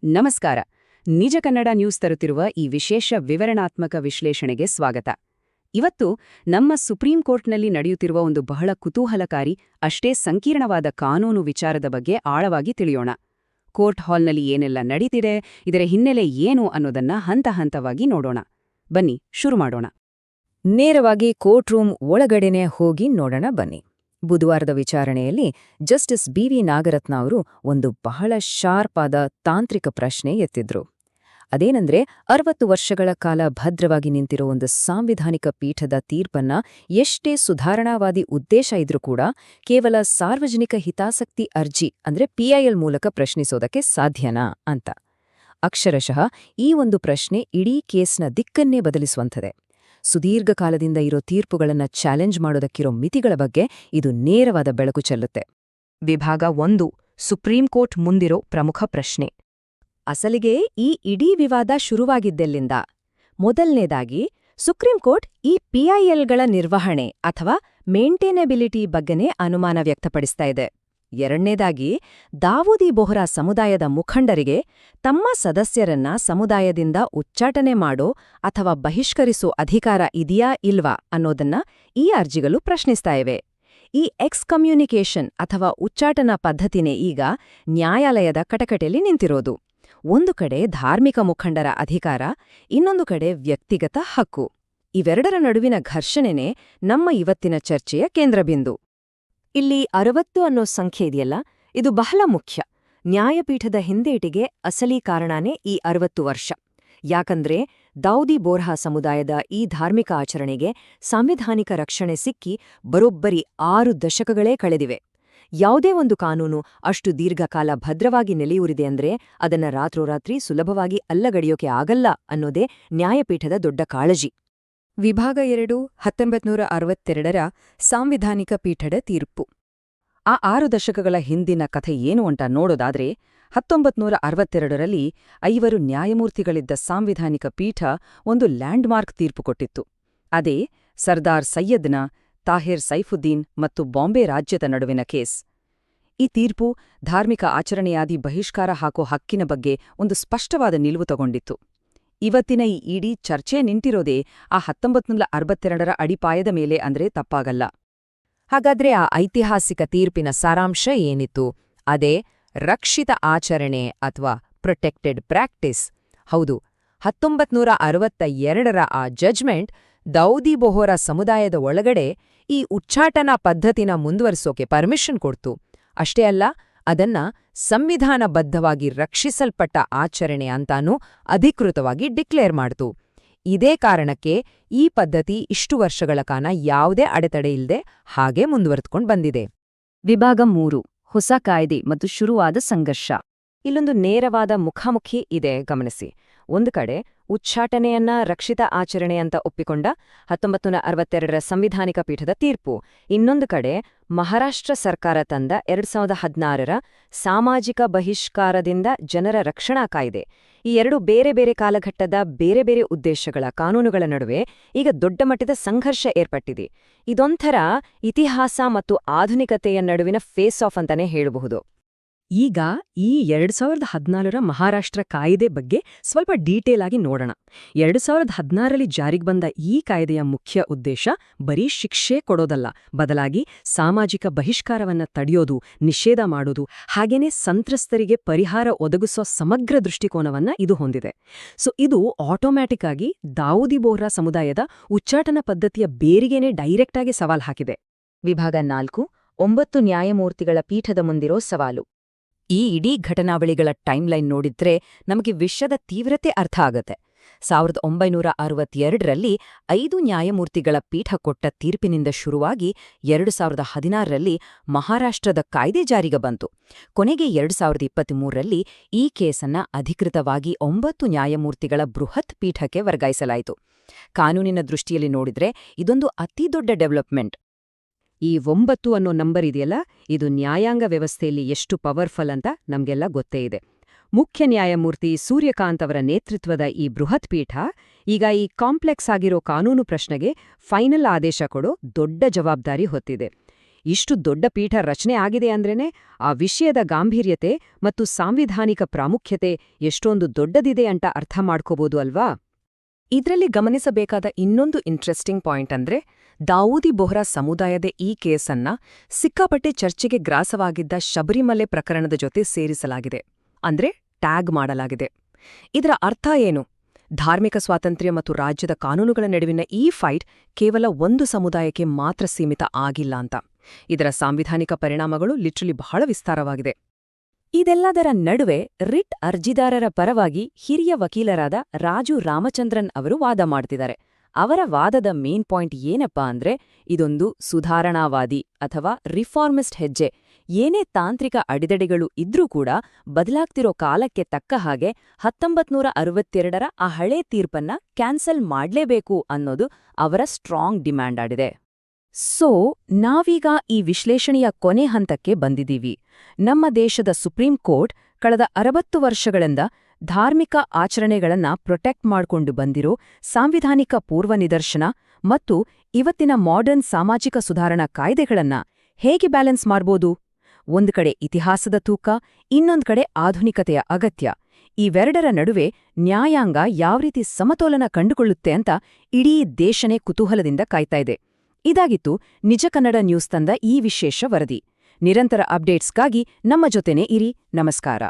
ನಮಸ್ಕಾರ. ನಿಜ ಕನ್ನಡ ನ್ಯೂಸ್ ತರುತ್ತಿರುವ ಈ ವಿಶೇಷ ವಿವರಣಾತ್ಮಕ ವಿಶ್ಲೇಷಣೆಗೆ ಸ್ವಾಗತ. ಇವತ್ತು ನಮ್ಮ ಸುಪ್ರೀಂ ಕೋರ್ಟ್ನಲ್ಲಿ ನಡೆಯುತ್ತಿರುವ ಒಂದು ಬಹಳ ಕುತೂಹಲಕಾರಿ, ಅಷ್ಟೇ ಸಂಕೀರ್ಣವಾದ ಕಾನೂನು ವಿಚಾರದ ಬಗ್ಗೆ ಆಳವಾಗಿ ತಿಳಿಯೋಣ. ಕೋರ್ಟ್ ಹಾಲ್ನಲ್ಲಿ ಏನೆಲ್ಲ ನಡೀತಿದೆ, ಇದರ ಹಿನ್ನೆಲೆ ಏನು ಅನ್ನೋದನ್ನ ಹಂತ ಹಂತವಾಗಿ ನೋಡೋಣ. ಬನ್ನಿ ಶುರು ಮಾಡೋಣ. ನೇರವಾಗಿ ಕೋರ್ಟ್ ರೂಮ್ ಒಳಗಡೆನೆ ಹೋಗಿ ನೋಡೋಣ ಬನ್ನಿ. ಬುಧವಾರದ ವಿಚಾರಣೆಯಲ್ಲಿ ಜಸ್ಟಿಸ್ ಬಿ.ವಿ. ನಾಗರತ್ನ ಅವರು ಒಂದು ಬಹಳ ಶಾರ್ಪ್ ಆದ ತಾಂತ್ರಿಕ ಪ್ರಶ್ನೆ ಎತ್ತಿದ್ರು. ಅದೇನೆಂದ್ರೆ 60 ವರ್ಷಗಳ ಕಾಲ ಭದ್ರವಾಗಿ ನಿಂತಿರೋ ಒಂದು ಸಾಂವಿಧಾನಿಕ ಪೀಠದ ತೀರ್ಪನ್ನ ಎಷ್ಟೇ ಸುಧಾರಣಾವಾದಿ ಉದ್ದೇಶ ಇದ್ರೂ ಕೂಡ ಕೇವಲ ಸಾರ್ವಜನಿಕ ಹಿತಾಸಕ್ತಿ ಅರ್ಜಿ ಅಂದ್ರೆ PIL ಮೂಲಕ ಪ್ರಶ್ನಿಸೋದಕ್ಕೆ ಸಾಧ್ಯನಾ ಅಂತ. ಅಕ್ಷರಶಃ ಈ ಒಂದು ಪ್ರಶ್ನೆ ಇಡೀ ಕೇಸ್ನ ದಿಕ್ಕನ್ನೇ ಬದಲಿಸುವಂಥದೆ. ಸುದೀರ್ಘ ಕಾಲದಿಂದ ಇರೋ ತೀರ್ಪುಗಳನ್ನ ಚಾಲೆಂಜ್ ಮಾಡೋದಕ್ಕಿರೋ ಮಿತಿಗಳ ಬಗ್ಗೆ ಇದು ನೇರವಾದ ಬೆಳಕು ಚೆಲ್ಲುತ್ತೆ. ವಿಭಾಗ 1 ಸುಪ್ರೀಂ ಕೋರ್ಟ್ ಮುಂದಿರೋ ಪ್ರಮುಖ ಪ್ರಶ್ನೆ. ಅಸಲಿಗೆ ಈ ಇಡೀ ವಿವಾದ ಶುರುವಾಗಿದ್ದೆಲ್ಲಿಂದ? ಮೊದಲನೇದಾಗಿ ಸುಪ್ರೀಂ ಕೋರ್ಟ್ ಈ PILಗಳ ನಿರ್ವಹಣೆ ಅಥವಾ ಮೇಂಟೇನೆಬಿಲಿಟಿ ಬಗ್ಗೆನೇ ಅನುಮಾನ ವ್ಯಕ್ತಪಡಿಸ್ತಾ ಇದೆ. ಎರಡನೇದಾಗಿ ದಾವೂದಿ ಬೋಹ್ರಾ ಸಮುದಾಯದ ಮುಖಂಡರಿಗೆ ತಮ್ಮ ಸದಸ್ಯರನ್ನ ಸಮುದಾಯದಿಂದ ಉಚ್ಚಾಟನೆ ಮಾಡೋ ಅಥವಾ ಬಹಿಷ್ಕರಿಸೋ ಅಧಿಕಾರ ಇದೆಯಾ ಇಲ್ವಾ ಅನ್ನೋದನ್ನ ಈ ಅರ್ಜಿಗಳು ಪ್ರಶ್ನಿಸ್ತಾ ಇವೆ. ಈ ಎಕ್ಸ್ಕಮ್ಯುನಿಕೇಷನ್ ಅಥವಾ ಉಚ್ಚಾಟನಾ ಪದ್ಧತಿನೇ ಈಗ ನ್ಯಾಯಾಲಯದ ಕಟಕಟೆಯಲ್ಲಿ ನಿಂತಿರೋದು. ಒಂದು ಕಡೆ ಧಾರ್ಮಿಕ ಮುಖಂಡರ ಅಧಿಕಾರ, ಇನ್ನೊಂದು ಕಡೆ ವ್ಯಕ್ತಿಗತ ಹಕ್ಕು. ಇವೆರಡರ ನಡುವಿನ ಘರ್ಷಣೆನೇ ನಮ್ಮ ಇವತ್ತಿನ ಚರ್ಚೆಯ ಕೇಂದ್ರಬಿಂದು. ಇಲ್ಲಿ 60 ಅನ್ನೋ ಸಂಖ್ಯೆ ಇದೆಯಲ್ಲ, ಇದು ಬಹಳ ಮುಖ್ಯ. ನ್ಯಾಯಪೀಠದ ಹಿಂದೇಟಿಗೆ ಅಸಲಿ ಕಾರಣನೇ ಈ 60 ವರ್ಷ. ಯಾಕಂದ್ರೆ ದಾವೂದಿ ಬೋಹ್ರಾ ಸಮುದಾಯದ ಈ ಧಾರ್ಮಿಕ ಆಚರಣೆಗೆ ಸಾಂವಿಧಾನಿಕ ರಕ್ಷಣೆ ಸಿಕ್ಕಿ ಬರೋಬ್ಬರಿ 6 ದಶಕಗಳೇ ಕಳೆದಿವೆ. ಯಾವುದೇ ಒಂದು ಕಾನೂನು ಅಷ್ಟು ದೀರ್ಘಕಾಲ ಭದ್ರವಾಗಿ ನೆಲೆಯೂರಿದೆ ಅಂದ್ರೆ ಅದನ್ನ ರಾತ್ರೋರಾತ್ರಿ ಸುಲಭವಾಗಿ ಅಲ್ಲಗಡಿಯೋಕೆ ಆಗಲ್ಲ ಅನ್ನೋದೇ ನ್ಯಾಯಪೀಠದ ದೊಡ್ಡ ಕಾಳಜಿ. ವಿಭಾಗ 2 1962ರ ಸಾಂವಿಧಾನಿಕ ಪೀಠದ ತೀರ್ಪು. ಆ 6 ದಶಕಗಳ ಹಿಂದಿನ ಕಥೆ ಏನು ಅಂತ ನೋಡೋದಾದ್ರೆ, 1962ರಲ್ಲಿ 5 ನ್ಯಾಯಮೂರ್ತಿಗಳಿದ್ದ ಸಾಂವಿಧಾನಿಕ ಪೀಠ ಒಂದು ಲ್ಯಾಂಡ್ಮಾರ್ಕ್ ತೀರ್ಪು ಕೊಟ್ಟಿತ್ತು. ಅದೇ ಸರ್ದಾರ್ ಸೈಯದ್ನ, ತಾಹಿರ್ ಸೈಫುದ್ದೀನ್ ಮತ್ತು ಬಾಂಬೆ ರಾಜ್ಯದ ನಡುವಿನ ಕೇಸ್. ಈ ತೀರ್ಪು ಧಾರ್ಮಿಕ ಆಚರಣೆಯಾದಿ ಬಹಿಷ್ಕಾರ ಹಾಕೋ ಹಕ್ಕಿನ ಬಗ್ಗೆ ಒಂದು ಸ್ಪಷ್ಟವಾದ ನಿಲುವು ತಗೊಂಡಿತ್ತು. ಇವತ್ತಿನ ಈ ಇಡೀ ಚರ್ಚೆ ನಿಂತಿರೋದೇ ಆ 1962ರ ಅಡಿಪಾಯದ ಮೇಲೆ ಅಂದ್ರೆ ತಪ್ಪಾಗಲ್ಲ. ಹಾಗಾದ್ರೆ ಆ ಐತಿಹಾಸಿಕ ತೀರ್ಪಿನ ಸಾರಾಂಶ ಏನಿತ್ತು? ಅದೇ ರಕ್ಷಿತ ಆಚರಣೆ ಅಥವಾ ಪ್ರೊಟೆಕ್ಟೆಡ್ ಪ್ರಾಕ್ಟೀಸ್. ಹೌದು, 1962ರ ಆ ಜಜ್ಮೆಂಟ್ ದಾವೂದಿ ಬೋಹ್ರಾ ಸಮುದಾಯದ ಒಳಗಡೆ ಈ ಉಚ್ಚಾಟನಾ ಪದ್ಧತಿನ ಮುಂದುವರಿಸೋಕೆ ಪರ್ಮಿಷನ್ ಕೊಡ್ತು. ಅಷ್ಟೇ ಅಲ್ಲ, ಅದನ್ನ ಸಂವಿಧಾನಬದ್ಧವಾಗಿ ರಕ್ಷಿಸಲ್ಪಟ್ಟ ಆಚರಣೆ ಅಂತಾನೂ ಅಧಿಕೃತವಾಗಿ ಡಿಕ್ಲೇರ್ ಮಾಡ್ತು. ಇದೇ ಕಾರಣಕ್ಕೆ ಈ ಪದ್ಧತಿ ಇಷ್ಟು ವರ್ಷಗಳ ಕಾಲ ಯಾವುದೇ ಅಡೆತಡೆಯಿಲ್ಲದೆ ಹಾಗೆ ಮುಂದುವರೆದುಕೊಂಡು ಬಂದಿದೆ. ವಿಭಾಗ 3 ಹೊಸ ಕಾಯ್ದೆ ಮತ್ತು ಶುರುವಾದ ಸಂಘರ್ಷ. ಇಲ್ಲೊಂದು ನೇರವಾದ ಮುಖಾಮುಖಿ ಇದೆ, ಗಮನಿಸಿ. ಒಂದು ಕಡೆ ಉಚ್ಚಾಟನೆಯನ್ನ ರಕ್ಷಿತ ಆಚರಣೆ ಅಂತ ಒಪ್ಪಿಕೊಂಡ 1962ರ ಸಂವಿಧಾನಿಕ ಪೀಠದ ತೀರ್ಪು, ಇನ್ನೊಂದು ಕಡೆ ಮಹಾರಾಷ್ಟ್ರ ಸರ್ಕಾರ ತಂದ 2016ರ ಸಾಮಾಜಿಕ ಬಹಿಷ್ಕಾರದಿಂದ ಜನರ ರಕ್ಷಣಾ ಕಾಯ್ದೆ. ಈ ಎರಡು ಬೇರೆ ಬೇರೆ ಕಾಲಘಟ್ಟದ ಬೇರೆ ಬೇರೆ ಉದ್ದೇಶಗಳ ಕಾನೂನುಗಳ ನಡುವೆ ಈಗ ದೊಡ್ಡ ಮಟ್ಟದ ಸಂಘರ್ಷ ಏರ್ಪಟ್ಟಿದೆ. ಇದೊಂಥರ ಇತಿಹಾಸ ಮತ್ತು ಆಧುನಿಕತೆಯ ನಡುವಿನ ಫೇಸ್ ಆಫ್ ಅಂತಾನೆ ಹೇಳಬಹುದು. ಈಗ ಈ 2014ರ ಮಹಾರಾಷ್ಟ್ರ ಕಾಯ್ದೆ ಬಗ್ಗೆ ಸ್ವಲ್ಪ ಡೀಟೇಲ್ ಆಗಿ ನೋಡೋಣ. 2016ರಲ್ಲಿ ಜಾರಿಗೆ ಬಂದ ಈ ಕಾಯ್ದೆಯ ಮುಖ್ಯ ಉದ್ದೇಶ ಬರೀ ಶಿಕ್ಷೆ ಕೊಡೋದಲ್ಲ, ಬದಲಾಗಿ ಸಾಮಾಜಿಕ ಬಹಿಷ್ಕಾರವನ್ನ ತಡೆಯೋದು, ನಿಷೇಧ ಮಾಡೋದು, ಹಾಗೇನೇ ಸಂತ್ರಸ್ತರಿಗೆ ಪರಿಹಾರ ಒದಗಿಸೋ ಸಮಗ್ರ ದೃಷ್ಟಿಕೋನವನ್ನ ಇದು ಹೊಂದಿದೆ. ಇದು ಆಟೋಮ್ಯಾಟಿಕ್ ಆಗಿ ದಾವೂದಿ ಬೋಹ್ರಾ ಸಮುದಾಯದ ಉಚ್ಚಾಟನಾ ಪದ್ಧತಿಯ ಬೇರಿಗೆನೇ ಡೈರೆಕ್ಟ್ ಆಗಿ ಸವಾಲ್ ಹಾಕಿದೆ. ವಿಭಾಗ 4 9 ನ್ಯಾಯಮೂರ್ತಿಗಳ ಪೀಠದ ಮುಂದಿರೋ ಸವಾಲು. ಈ ಇಡೀ ಘಟನಾವಳಿಗಳ ಟೈಮ್ಲೈನ್ ನೋಡಿದ್ರೆ ನಮಗೆ ವಿಷಯದ ತೀವ್ರತೆ ಅರ್ಥ ಆಗತ್ತೆ. 1962ರಲ್ಲಿ 5 ನ್ಯಾಯಮೂರ್ತಿಗಳ ಪೀಠ ಕೊಟ್ಟ ತೀರ್ಪಿನಿಂದ ಶುರುವಾಗಿ 2016ರಲ್ಲಿ ಮಹಾರಾಷ್ಟ್ರದ ಕಾಯ್ದೆ ಜಾರಿಗೆ ಬಂತು. ಕೊನೆಗೆ 2023ರಲ್ಲಿ ಈ ಕೇಸನ್ನ ಅಧಿಕೃತವಾಗಿ 9 ನ್ಯಾಯಮೂರ್ತಿಗಳ ಬೃಹತ್ ಪೀಠಕ್ಕೆ ವರ್ಗಾಯಿಸಲಾಯಿತು. ಕಾನೂನಿನ ದೃಷ್ಟಿಯಲ್ಲಿ ನೋಡಿದ್ರೆ ಇದೊಂದು ಅತಿ ದೊಡ್ಡ ಡೆವಲಪ್ಮೆಂಟ್. ಈ 9 ಅನ್ನೋ ನಂಬರ್ ಇದೆಯಲ್ಲ, ಇದು ನ್ಯಾಯಾಂಗ ವ್ಯವಸ್ಥೆಯಲ್ಲಿ ಎಷ್ಟು ಪವರ್ಫುಲ್ ಅಂತ ನಮ್ಗೆಲ್ಲ ಗೊತ್ತೇ ಇದೆ. ಮುಖ್ಯ ನ್ಯಾಯಮೂರ್ತಿ ಸೂರ್ಯಕಾಂತ್ ಅವರ ನೇತೃತ್ವದ ಈ ಬೃಹತ್ ಪೀಠ ಈಗ ಈ ಕಾಂಪ್ಲೆಕ್ಸ್ ಆಗಿರೋ ಕಾನೂನು ಪ್ರಶ್ನೆಗೆ ಫೈನಲ್ ಆದೇಶ ಕೊಡೋ ದೊಡ್ಡ ಜವಾಬ್ದಾರಿ ಹೊತ್ತಿದೆ. ಇಷ್ಟು ದೊಡ್ಡ ಪೀಠ ರಚನೆ ಆಗಿದೆ ಅಂದ್ರೇನೆ ಆ ವಿಷಯದ ಗಾಂಭೀರ್ಯತೆ ಮತ್ತು ಸಾಂವಿಧಾನಿಕ ಪ್ರಾಮುಖ್ಯತೆ ಎಷ್ಟೊಂದು ದೊಡ್ಡದಿದೆ ಅಂತ ಅರ್ಥ ಮಾಡ್ಕೋಬೋದು ಅಲ್ವಾ? ಇದ್ರಲ್ಲಿ ಗಮನಿಸಬೇಕಾದ ಇನ್ನೊಂದು ಇಂಟ್ರೆಸ್ಟಿಂಗ್ ಪಾಯಿಂಟ್ ಅಂದ್ರೆ ದಾವೂದಿ ಬೊಹ್ರಾ ಸಮುದಾಯದ ಈ ಕೇಸನ್ನ ಸಿಕ್ಕಾಪಟ್ಟೆ ಚರ್ಚೆಗೆ ಗ್ರಾಸವಾಗಿದ್ದ ಶಬರಿಮಲೆ ಪ್ರಕರಣದ ಜೊತೆ ಸೇರಿಸಲಾಗಿದೆ. ಅಂದ್ರೆ ಟ್ಯಾಗ್ ಮಾಡಲಾಗಿದೆ. ಇದರ ಅರ್ಥ ಏನು? ಧಾರ್ಮಿಕ ಸ್ವಾತಂತ್ರ್ಯ ಮತ್ತು ರಾಜ್ಯದ ಕಾನೂನುಗಳ ನಡುವಿನ ಈ ಫೈಟ್ ಕೇವಲ ಒಂದು ಸಮುದಾಯಕ್ಕೆ ಮಾತ್ರ ಸೀಮಿತ ಆಗಿಲ್ಲ ಅಂತ. ಇದರ ಸಾಂವಿಧಾನಿಕ ಪರಿಣಾಮಗಳು ಲಿಟ್ರಲಿ ಬಹಳ ವಿಸ್ತಾರವಾಗಿದೆ. ಇದೆಲ್ಲದರ ನಡುವೆ ರಿಟ್ ಅರ್ಜಿದಾರರ ಪರವಾಗಿ ಹಿರಿಯ ವಕೀಲರಾದ ರಾಜು ರಾಮಚಂದ್ರನ್ ಅವರು ವಾದ ಮಾಡ್ತಿದ್ದಾರೆ. ಅವರ ವಾದದ ಮೇನ್ ಪಾಯಿಂಟ್ ಏನಪ್ಪಾ ಅಂದ್ರೆ ಇದೊಂದು ಸುಧಾರಣಾವಾದಿ ಅಥವಾ ರಿಫಾರ್ಮಿಸ್ಟ್ ಹೆಜ್ಜೆ. ಏನೇ ತಾಂತ್ರಿಕ ಅಡೆತಡೆಗಳು ಇದ್ರೂ ಕೂಡ ಬದಲಾಗ್ತಿರೋ ಕಾಲಕ್ಕೆ ತಕ್ಕ ಹಾಗೆ 1962ರ ಆ ಹಳೇ ತೀರ್ಪನ್ನ ಕ್ಯಾನ್ಸಲ್ ಮಾಡ್ಲೇಬೇಕು ಅನ್ನೋದು ಅವರ ಸ್ಟ್ರಾಂಗ್ ಡಿಮ್ಯಾಂಡ್ ಆಡಿದೆ. ಸೊ ನಾವೀಗ ಈ ವಿಶ್ಲೇಷಣೆಯ ಕೊನೆ ಹಂತಕ್ಕೆ ಬಂದಿದ್ದೀವಿ. ನಮ್ಮ ದೇಶದ ಸುಪ್ರೀಂ ಕೋರ್ಟ್ ಕಳೆದ 60 ವರ್ಷಗಳಿಂದ ಧಾರ್ಮಿಕ ಆಚರಣೆಗಳನ್ನ ಪ್ರೊಟೆಕ್ಟ್ ಮಾಡ್ಕೊಂಡು ಬಂದಿರೋ ಸಾಂವಿಧಾನಿಕ ಪೂರ್ವನಿದರ್ಶನ ಮತ್ತು ಇವತ್ತಿನ ಮಾಡರ್ನ್ ಸಾಮಾಜಿಕ ಸುಧಾರಣಾ ಕಾಯ್ದೆಗಳನ್ನ ಹೇಗೆ ಬ್ಯಾಲೆನ್ಸ್ ಮಾಡ್ಬೋದು? ಒಂದು ಕಡೆ ಇತಿಹಾಸದ ತೂಕ, ಇನ್ನೊಂದು ಕಡೆ ಆಧುನಿಕತೆಯ ಅಗತ್ಯ. ಇವೆರಡರ ನಡುವೆ ನ್ಯಾಯಾಂಗ ಯಾವ ರೀತಿ ಸಮತೋಲನ ಕಂಡುಕೊಳ್ಳುತ್ತೆ ಅಂತ ಇಡೀ ದೇಶನೇ ಕುತೂಹಲದಿಂದ ಕಾಯ್ತಾ ಇದೆ. ಇದಾಗಿತ್ತು ನಿಜ ಕನ್ನಡ ನ್ಯೂಸ್ ತಂದ ಈ ವಿಶೇಷ ವರದಿ. ನಿರಂತರ ಅಪ್ಡೇಟ್ಸ್ಗಾಗಿ ನಮ್ಮ ಜೊತೆನೇ ಇರಿ. ನಮಸ್ಕಾರ.